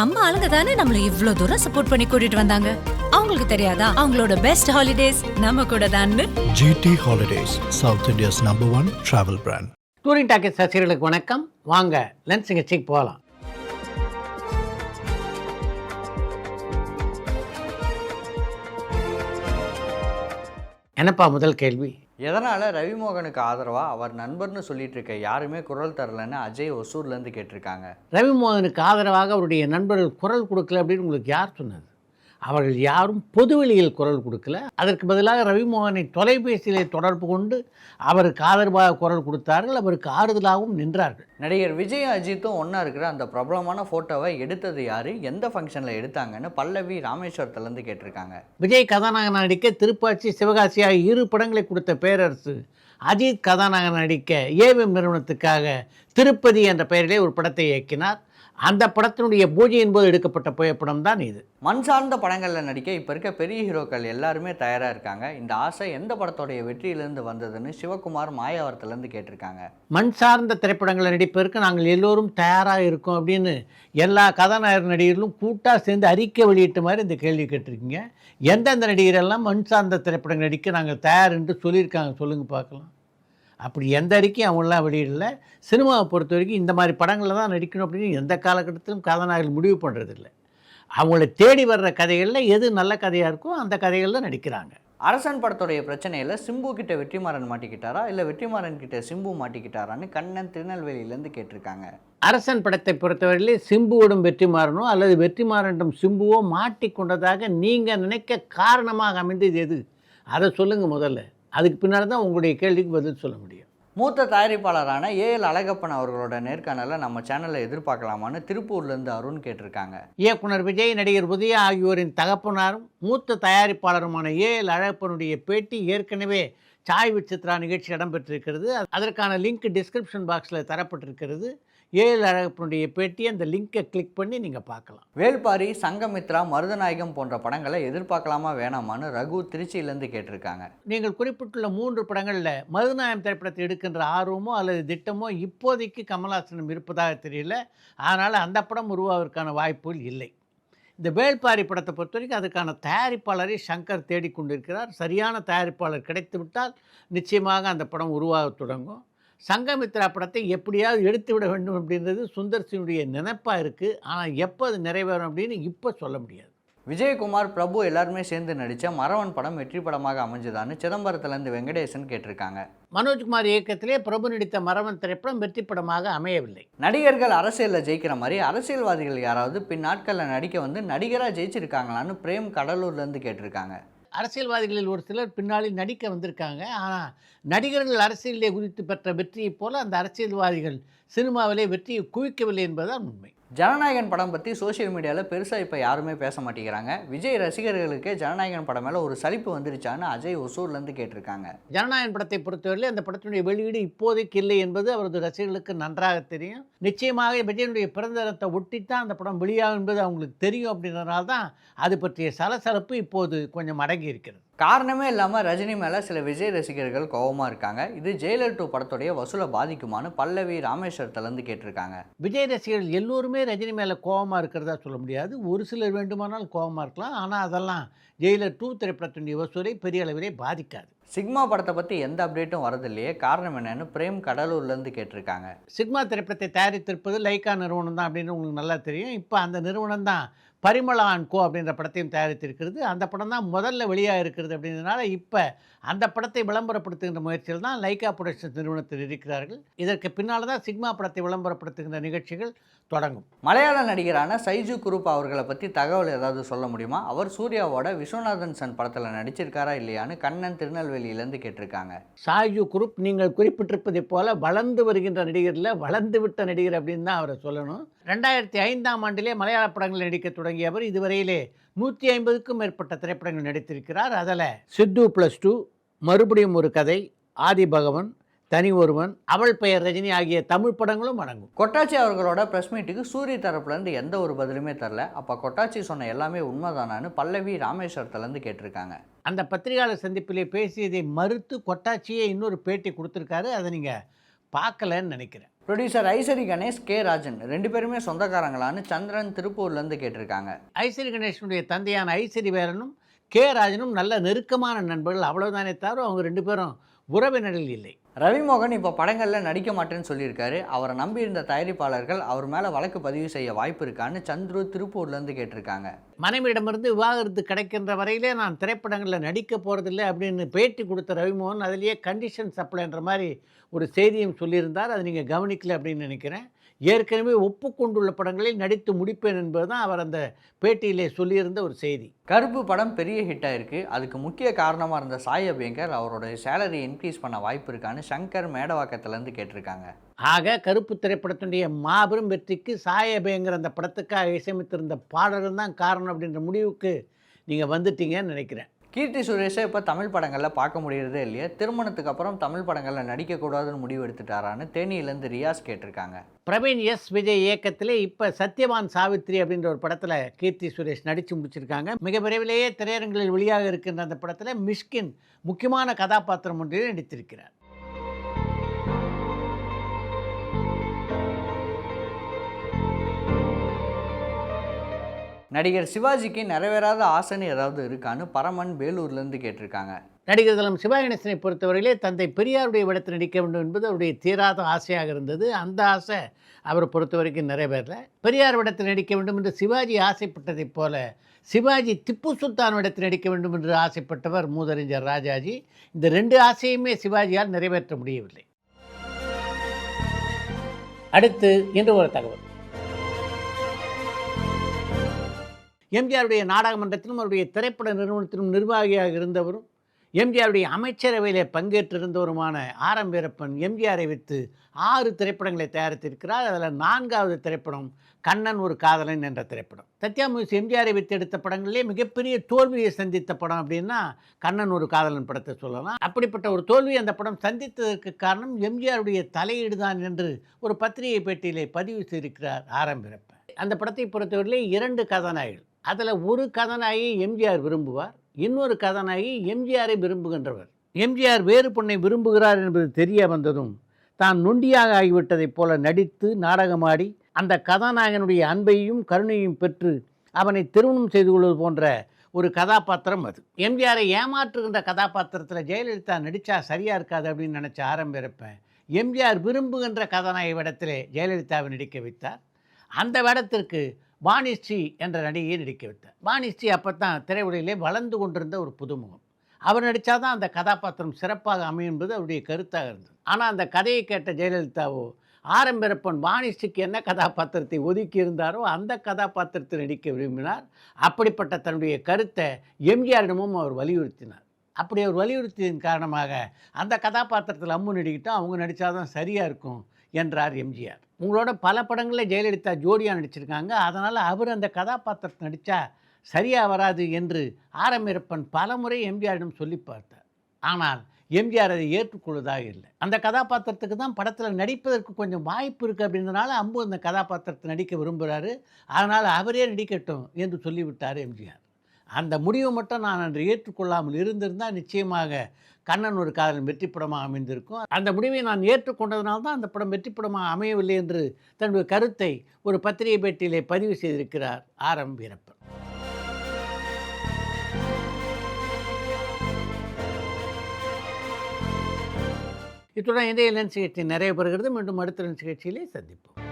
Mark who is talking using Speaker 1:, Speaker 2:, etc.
Speaker 1: நம்ம ஆளுங்க தானே நம்மள இவ்ளோ தூரம் சப்போர்ட் பண்ணி கூட்டிட்டு வந்தாங்க. அவங்களுக்கு தெரியாதா அவங்களோட பெஸ்ட் ஹாலிடேஸ் நம்ம கூட தான்னு.
Speaker 2: GT Holidays, South India's #1 travel brand.
Speaker 3: Touring Talkies ரசிகர்களுக்கு வணக்கம். வாங்க லென்ஸ் நிகழ்ச்சிக்கு போகலாம். என்னப்பா முதல் கேள்வி?
Speaker 4: எதனால் ரவிமோகனுக்கு ஆதரவாக அவர் நண்பர்னு சொல்லிட்டு இருக்க யாருமே குரல் தரலன்னு அஜய் ஒசூர்லேருந்து கேட்டிருக்காங்க.
Speaker 3: ரவிமோகனுக்கு ஆதரவாக அவருடைய நண்பர்கள் குரல் கொடுக்கல அப்படின்னு உங்களுக்கு யார் சொன்னது? அவர்கள் யாரும் பொதுவெளியில் குரல் கொடுக்கல. அதற்கு பதிலாக ரவிமோகனை தொலைபேசியிலே தொடர்பு கொண்டு அவருக்கு ஆதரவாக குரல் கொடுத்தார்கள். அவருக்கு ஆறுதலாகவும் நின்றார்கள்.
Speaker 4: நடிகர் விஜய் அஜித்தும் ஒன்றா இருக்கிற அந்த பிரபலமான ஃபோட்டோவை எடுத்தது யார், எந்த ஃபங்க்ஷனில் எடுத்தாங்கன்னு பல்லவி ராமேஸ்வரத்துலேருந்து கேட்டிருக்காங்க.
Speaker 3: விஜய் கதாநாயகன் நடிக்க திருப்பாச்சி, சிவகாசி ஆகிய 2 படங்களை கொடுத்த பேரரசு அஜித் கதாநாயகன் நடிக்க ஏவிஎம் நிறுவனத்துக்காக திருப்பதி என்ற பெயரிலே ஒரு படத்தை இயக்கினார். அந்த படத்தினுடைய பூஜையின் போது எடுக்கப்பட்ட புகைப்படம் தான் இது.
Speaker 4: மண் சார்ந்த படங்களில் நடிக்க இப்போ இருக்க பெரிய ஹீரோக்கள் எல்லாருமே தயாராக இருக்காங்க. இந்த ஆசை எந்த படத்தோடைய வெற்றியிலேருந்து வந்ததுன்னு சிவகுமார் மாயாவரத்துலேருந்து கேட்டிருக்காங்க.
Speaker 3: மண் சார்ந்த திரைப்படங்களில் நடிப்பதற்கு நாங்கள் எல்லோரும் தயாராக இருக்கோம் அப்படின்னு எல்லா கதாநாயகர் நடிகர்களும் கூட்டாக சேர்ந்து அறிக்கை வெளியிட்ட மாதிரி இந்த கேள்வி கேட்டிருக்கீங்க. எந்தெந்த நடிகரெல்லாம் மண் சார்ந்த திரைப்படங்கள் நடிக்க நாங்கள் தயார் என்று சொல்லியிருக்காங்க சொல்லுங்கள் பார்க்கலாம். அப்படி எந்த அறிக்கையும் அவங்களாம் வெளியிடல. சினிமாவை பொறுத்த வரைக்கும் இந்த மாதிரி படங்களில் தான் நடிக்கணும் அப்படின்னு எந்த காலகட்டத்திலும் கதாநாயகர்கள் முடிவு பண்ணுறதில்லை. அவங்கள தேடி வர்ற கதைகளில் எது நல்ல கதையாக இருக்கோ அந்த கதைகளில் நடிக்கிறாங்க.
Speaker 4: அரசன் படத்துடைய பிரச்சனையில் சிம்பு கிட்ட வெற்றிமாறன் மாட்டிக்கிட்டாரா, இல்லை வெற்றிமாறன் கிட்ட சிம்பு மாட்டிக்கிட்டாரான்னு கண்ணன் திருநெல்வேலியிலேருந்து கேட்டிருக்காங்க.
Speaker 3: அரசன் படத்தை பொறுத்தவரையிலே சிம்புவோடும் வெற்றிமாறனோ அல்லது வெற்றிமாறனிடம் சிம்புவோ மாட்டிக்கொண்டதாக நீங்கள் நினைக்க காரணமாக அமைந்தது எது? அதை சொல்லுங்கள் முதல்ல. அதுக்கு பின்னால் தான் உங்களுடைய கேள்விக்கு பதில் சொல்ல முடியும்.
Speaker 4: மூத்த தயாரிப்பாளரான ஏஎல் அழகப்பன் அவர்களோட நேர்காணலை நம்ம சேனலில் எதிர்பார்க்கலாமான்னு திருப்பூர்லேருந்து அருண் கேட்டிருக்காங்க.
Speaker 3: இயக்குனர் விஜய், நடிகர் உதயா ஆகியோரின் தகப்பனாரும் மூத்த தயாரிப்பாளருமான ஏஎல் அழகப்பனுடைய பேட்டி ஏற்கனவே சாய் விசித்ரா நிகழ்ச்சி இடம்பெற்றிருக்கிறது. அதற்கான லிங்க் டிஸ்கிரிப்ஷன் பாக்ஸில் தரப்பட்டிருக்கிறது. ஏஎல் அழகப்பனுடைய பேட்டி, அந்த லிங்கை கிளிக் பண்ணி நீங்கள் பார்க்கலாம்.
Speaker 4: வேள்பாரி, சங்கமித்ரா, மருதநாயகம் போன்ற படங்களை எதிர்பார்க்கலாமா வேணாமான்னு ரகு திருச்சியிலேருந்து கேட்டிருக்காங்க.
Speaker 3: நீங்கள் குறிப்பிட்டுள்ள 3 படங்களில் மருதநாயகம் திரைப்படத்தை எடுக்கின்ற ஆர்வமோ அல்லது திட்டமோ இப்போதைக்கு கமல்ஹாசனும் இருப்பதாக தெரியல. அதனால் அந்த படம் உருவாவதற்கான வாய்ப்புகள் இல்லை. இந்த வேள்பாரி படத்தை பொறுத்த வரைக்கும் அதுக்கான தயாரிப்பாளரை சங்கர் தேடிக்கொண்டிருக்கிறார். சரியான தயாரிப்பாளர் கிடைத்துவிட்டால் நிச்சயமாக அந்த படம் உருவாக தொடங்கும். சங்கமித்ரா படத்தை எப்படியாவது எடுத்து விட வேண்டும் அப்படின்றது சுந்தர்சினுடைய நினைப்பாக இருக்குது. ஆனால் எப்போ அது நிறைவேறும் அப்படின்னு இப்போ சொல்ல முடியாது.
Speaker 4: விஜயகுமார், பிரபு எல்லாருமே சேர்ந்து நடித்த மறவன் படம் வெற்றி படமாக அமைஞ்சதான்னு சிதம்பரத்துலேருந்து வெங்கடேசன் கேட்டிருக்காங்க.
Speaker 3: மனோஜ்குமார் இயக்கத்திலே பிரபு நடித்த மறவன் திரைப்படம் வெற்றி படமாக அமையவில்லை.
Speaker 4: நடிகர்கள் அரசியலில் ஜெயிக்கிற மாதிரி அரசியல்வாதிகள் யாராவது பின் நாட்களில் நடிக்க வந்து நடிகராக ஜெயிச்சிருக்காங்களான்னு பிரேம் கடலூர்லேருந்து கேட்டிருக்காங்க.
Speaker 3: அரசியல்வாதிகளில் ஒரு சிலர் பின்னாளில் நடிக்க வந்திருக்காங்க. ஆனால் நடிகர்கள் அரசியலிலே குறித்து பெற்ற வெற்றியைப் போல அந்த அரசியல்வாதிகள் சினிமாவிலே வெற்றியை குவிக்கவில்லை என்பதுதான் உண்மை.
Speaker 4: ஜனநாயகன் படம் பற்றி சோஷியல் மீடியாவில் பெருசாக இப்போ யாருமே பேச மாட்டேங்கிறாங்க. விஜய் ரசிகர்களுக்கே ஜனநாயகன் படம் மேலே ஒரு சலிப்பு வந்துருச்சான்னு அஜய் ஒசூர்லேருந்து கேட்டிருக்காங்க.
Speaker 3: ஜனநாயகன் படத்தை பொறுத்தவரையில் அந்த படத்தினுடைய வெளியீடு இப்போதைக்கு இல்லை என்பது அவரது ரசிகர்களுக்கு நன்றாக தெரியும். நிச்சயமாக விஜயனுடைய பிறந்த தினத்தை ஒட்டித்தான் அந்த படம் வெளியாகும் என்பது அவங்களுக்கு தெரியும். அப்படின்றதுனால தான் அது பற்றிய சலசலப்பு இப்போது கொஞ்சம் அடங்கி இருக்கிறது.
Speaker 4: காரணமே இல்லாமல் ரஜினி மேலே சில விஜய் ரசிகர்கள் கோபமாக இருக்காங்க. இது ஜெயிலர் 2 படத்துடைய வசூலை பாதிக்குமான்னு பல்லவி ராமேஸ்வரத்துலேருந்து கேட்டிருக்காங்க.
Speaker 3: விஜய் ரசிகர்கள் எல்லோருமே ரஜினி மேலே கோபமாக இருக்கிறதா சொல்ல முடியாது. ஒரு சிலர் வேண்டுமானால் கோபமாக இருக்கலாம். ஆனால் அதெல்லாம் ஜெயிலர் 2 திரைப்படத்தினுடைய வசூலை பெரிய அளவிலே பாதிக்காது.
Speaker 4: சிக்மா படத்தை பற்றி எந்த அப்டேட்டும் வரதில்லையே, காரணம் என்னன்னு பிரேம் கடலூர்லேருந்து கேட்டிருக்காங்க.
Speaker 3: சிக்மா திரைப்படத்தை தயாரித்திருப்பது லைக்கா நிறுவனம் தான் அப்படின்னு உங்களுக்கு நல்லா தெரியும். இப்போ அந்த நிறுவனம் தான் பரிமளா அண்ட் கோ அப்படின்ற படத்தையும் தயாரித்திருக்கிறது. அந்த படம் தான் முதல்ல வெளியாக இருக்கிறது. அப்படின்றதுனால இப்போ அந்த படத்தை விளம்பரப்படுத்துகின்ற முயற்சியில் தான் லைக்கா புரொடக்ஷன்ஸ் நிறுவனத்தில் இருக்கிறார்கள். இதற்கு பின்னால் தான் சிக்மா படத்தை விளம்பரப்படுத்துகின்ற நிகழ்ச்சிகள் தொடங்கும்.
Speaker 4: மலையாள நடிகரான சைஜு குரூப் அவர்களை பற்றி தகவல் ஏதாவது சொல்ல முடியுமா? அவர் சூர்யாவோட விஸ்வநாதன் சன் படத்தில் நடிச்சிருக்காரா இல்லையான்னு கண்ணன் திருநெல்வேலியிலேருந்து கேட்டிருக்காங்க.
Speaker 3: சாய்ஜு குரூப் நீங்கள் குறிப்பிட்டிருப்பதை போல வளர்ந்து வருகின்ற நடிகரில் வளர்ந்து விட்ட நடிகர் அப்படின்னு தான் அவரை சொல்லணும். 2005ஆம் ஆண்டிலே மலையாள படங்களில் நடிக்க தொடங்கிய அவர் இதுவரையிலே 150க்கும் மேற்பட்ட திரைப்படங்கள் நடித்திருக்கிறார். அதில் சித்து +2, மறுபடியும் ஒரு கதை, ஆதி பகவன், தனி ஒருவன், அவள் பெயர் ரஜினி ஆகிய தமிழ் படங்களும் அடங்கும்.
Speaker 4: கொட்டாச்சி அவர்களோட ப்ரெஸ் மீட்டுக்கு சூரிய தரப்புலேருந்து எந்த ஒரு பதிலுமே தரல. அப்போ கொட்டாச்சி சொன்ன எல்லாமே உண்மைதானான்னு பல்லவி ராமேஸ்வரத்துலேருந்து கேட்டிருக்காங்க.
Speaker 3: அந்த பத்திரிகையாளர் சந்திப்பிலே பேசியதை மறுத்து கொட்டாச்சியே இன்னொரு பேட்டி கொடுத்துருக்காரு. அதை நீங்கள் பார்க்கலன்னு நினைக்கிறேன்.
Speaker 4: ப்ரொடியூசர் ஐசரி கணேஷ், கே ராஜன் 2 பேருமே சொந்தக்காரங்களான்னு சந்திரன் திருப்பூர்லேருந்து கேட்டிருக்காங்க.
Speaker 3: ஐசரி கணேசனுடைய தந்தையான ஐசரி வேலனும் கே ராஜனும் நல்ல நெருக்கமான நண்பர்கள், அவ்வளவுதானே தவிர அவங்க 2 பேரும் உறவினர்கள் இல்லை.
Speaker 4: ரவிமோகன் இப்போ படங்களில் நடிக்க மாட்டேன்னு சொல்லியிருக்காரு. அவரை நம்பி இருந்த தயாரிப்பாளர்கள் அவர் மேலே வழக்கு பதிவு செய்ய வாய்ப்பு இருக்கான்னு சந்துரு திருப்பூர்லேருந்து கேட்டிருக்காங்க.
Speaker 3: மனைவியிடமிருந்து விவாகரத்து கிடைக்கின்ற வரையிலே நான் திரைப்படங்களில் நடிக்க போகிறதில்லை அப்படின்னு பேட்டி கொடுத்த ரவிமோகன் அதிலேயே கண்டிஷன் சப்ளைன்ற மாதிரி ஒரு செய்தியும் சொல்லியிருந்தார். அதை நீங்கள் கவனிக்கல அப்படின்னு நினைக்கிறேன். ஏற்கனவே ஒப்புக்கொண்டுள்ள படங்களில் நடித்து முடிப்பேன் என்பது தான் அவர் அந்த பேட்டியிலே சொல்லியிருந்த ஒரு செய்தி.
Speaker 4: கருப்பு படம் பெரிய ஹிட் ஆயிருக்கு. அதுக்கு முக்கிய காரணமாக இருந்த சாய் அபியங்கர் அவரோட சேலரி இன்க்ரீஸ் பண்ண வாய்ப்பு இருக்கான்னு சங்கர் மேடவாக்கத்துலேருந்து கேட்டிருக்காங்க.
Speaker 3: ஆக கருப்பு திரைப்படத்தினுடைய மாபெரும் வெற்றிக்கு சாய் அபியங்கர் அந்த படத்துக்காக இசையமைத்திருந்த பாடல்கள் தான் காரணம் அப்படின்ற முடிவுக்கு நீங்கள் வந்துட்டீங்கன்னு நினைக்கிறேன்.
Speaker 4: கீர்த்தி சுரேஷை இப்போ தமிழ் படங்களில் பார்க்க முடியறதே இல்லையா? திருமணத்துக்கு அப்புறம் தமிழ் படங்களில் நடிக்கக்கூடாதுன்னு முடிவு எடுத்துட்டாரான்னு தேனியிலேருந்து ரியாஸ் கேட்டிருக்காங்க.
Speaker 3: பிரவீன் எஸ் விஜய் இயக்கத்திலே இப்போ சத்யவான் சாவித்ரி அப்படின்ற ஒரு படத்தில் கீர்த்தி சுரேஷ் நடித்து முடிச்சிருக்காங்க. மிக விரைவிலேயே திரையரங்களில் வெளியாக இருக்கின்ற அந்த படத்தில் மிஷ்கின் முக்கியமான கதாபாத்திரம் ஒன்றில் நடித்திருக்கிறார்.
Speaker 4: நடிகர் சிவாஜிக்கு நிறைவேறாத ஆசைன்னு ஏதாவது இருக்கான்னு பரமன் வேலூர்லேருந்து கேட்டிருக்காங்க.
Speaker 3: நடிகர் தலம் சிவா கணேசனை பொறுத்தவரையிலே தந்தை பெரியாருடைய விடத்தில் நடிக்க வேண்டும் என்பது அவருடைய தீராத ஆசையாக இருந்தது. அந்த ஆசை அவரை பொறுத்த வரைக்கும் நிறைவேறல. பெரியார் விடத்தில் நடிக்க வேண்டும் என்று சிவாஜி ஆசைப்பட்டதைப் போல சிவாஜி திப்பு சுல்தான் விடத்தில் நடிக்க வேண்டும் என்று ஆசைப்பட்டவர் மூதறிஞர் ராஜாஜி. இந்த 2 ஆசையுமே சிவாஜியால் நிறைவேற்ற முடியவில்லை. அடுத்து இன்று ஒரு தகவல். எம்ஜிஆருடைய நாடக மன்றத்திலும் அவருடைய திரைப்பட நிறுவனத்திலும் நிர்வாகியாக இருந்தவரும் எம்ஜிஆருடைய அமைச்சரவையிலே பங்கேற்றிருந்தவருமான ஆர்.எம். வீரப்பன் எம்ஜிஆரை வைத்து 6 திரைப்படங்களை தயாரித்திருக்கிறார். அதில் 4வது திரைப்படம் கண்ணன் ஒரு காதலன் என்ற திரைப்படம். சத்யா மூவிஸ் எம்ஜிஆரை வைத்து எடுத்த படங்களிலே மிகப்பெரிய தோல்வியை சந்தித்த படம் அப்படின்னா கண்ணன் ஒரு காதலன் படத்தை சொல்லலாம். அப்படிப்பட்ட ஒரு தோல்வியை அந்த படம் சந்தித்ததற்கு காரணம் எம்ஜிஆருடைய தலையீடு தான் என்று ஒரு பத்திரிகை பேட்டியிலே பதிவு செய்திருக்கிறார் ஆர்.எம். வீரப்பன். அந்த படத்தை பொறுத்தவரையிலே 2 கதாநாயகிகள். அதில் ஒரு கதாநாயகி எம்ஜிஆர் விரும்புவார், இன்னொரு கதாநாயகி எம்ஜிஆரை விரும்புகின்றவர். எம்ஜிஆர் வேறு பொண்ணை விரும்புகிறார் என்பது தெரிய வந்ததும் தான் நொண்டியாக ஆகிவிட்டதைப் போல நடித்து நாடகமாடி அந்த கதாநாயகனுடைய அன்பையும் கருணையும் பெற்று அவனை திருமணம் செய்து கொள்வது போன்ற ஒரு கதாபாத்திரம் அது. எம்ஜிஆரை ஏமாற்றுகின்ற கதாபாத்திரத்தில் ஜெயலலிதா நடித்தா சரியாக இருக்காது அப்படின்னு நினச்ச ஆர்.எம். வீரப்பன் எம்ஜிஆர் விரும்புகின்ற கதாநாயகி வேடத்திலே ஜெயலலிதாவை நடிக்க வைத்தார். அந்த வேடத்திற்கு வாணிஸ்ரீ என்ற நடிகையை நடிக்க வைத்தார். வாணிஸ்ரீ அப்போ தான் திரையுலகிலே வளர்ந்து கொண்டிருந்த ஒரு புதுமுகம். அவர் நடித்தா தான் அந்த கதாபாத்திரம் சிறப்பாக அமையும் என்பது அவருடைய கருத்தாக இருந்தது. ஆனால் அந்த கதையை கேட்ட ஜெயலலிதாவோ ஆர்.எம். வீரப்பன் வாணிஸ்ரீக்கு என்ன கதாபாத்திரத்தை ஒதுக்கி இருந்தாரோ அந்த கதாபாத்திரத்தை நடிக்க விரும்பினார். அப்படிப்பட்ட தன்னுடைய கருத்தை எம்ஜிஆரிடமும் அவர் வலியுறுத்தினார். அப்படி அவர் வலியுறுத்தியதன் காரணமாக அந்த கதாபாத்திரத்தில் அம்மு நடிக்கிட்டால் அவங்க நடித்தாதான் சரியாக இருக்கும் என்றார் எம்ஜிஆர். உங்களோட பல படங்களில் ஜெயலலிதா ஜோடியாக நடிச்சிருக்காங்க, அதனால் அவர் அந்த கதாபாத்திரத்தை நடித்தா சரியாக வராது என்று ஆர்.எம். வீரப்பன் பல முறை எம்ஜிஆரிடம் சொல்லி பார்த்தார். ஆனால் எம்ஜிஆர் அதை ஏற்றுக்கொள்வதாக இல்லை. அந்த கதாபாத்திரத்துக்கு தான் படத்தில் நடிப்பதற்கு கொஞ்சம் வாய்ப்பு இருக்குது அப்படின்றனால அம்பு அந்த கதாபாத்திரத்தை நடிக்க விரும்புகிறாரு, அதனால் அவரே நடிக்கட்டும் என்று சொல்லிவிட்டார் எம்ஜிஆர். அந்த முடிவை மட்டும் நான் அன்று ஏற்றுக்கொள்ளாமல் இருந்திருந்தால் நிச்சயமாக கண்ணன் ஒரு காதலன் வெற்றி படமாக அமைந்திருக்கும். அந்த முடிவை நான் ஏற்றுக்கொண்டதுனால தான் அந்த படம் வெற்றி படமாக அமையவில்லை என்று தன்னுடைய கருத்தை ஒரு பத்திரிகை பேட்டியிலே பதிவு செய்திருக்கிறார் ஆர்.எம். வீரப்பன். இத்துடன் இன்றைய லென்ஸ் நிகழ்ச்சி நிறைவு பெறுகிறது. மீண்டும் அடுத்த லென்ஸ் நிகழ்ச்சியிலே சந்திப்போம்.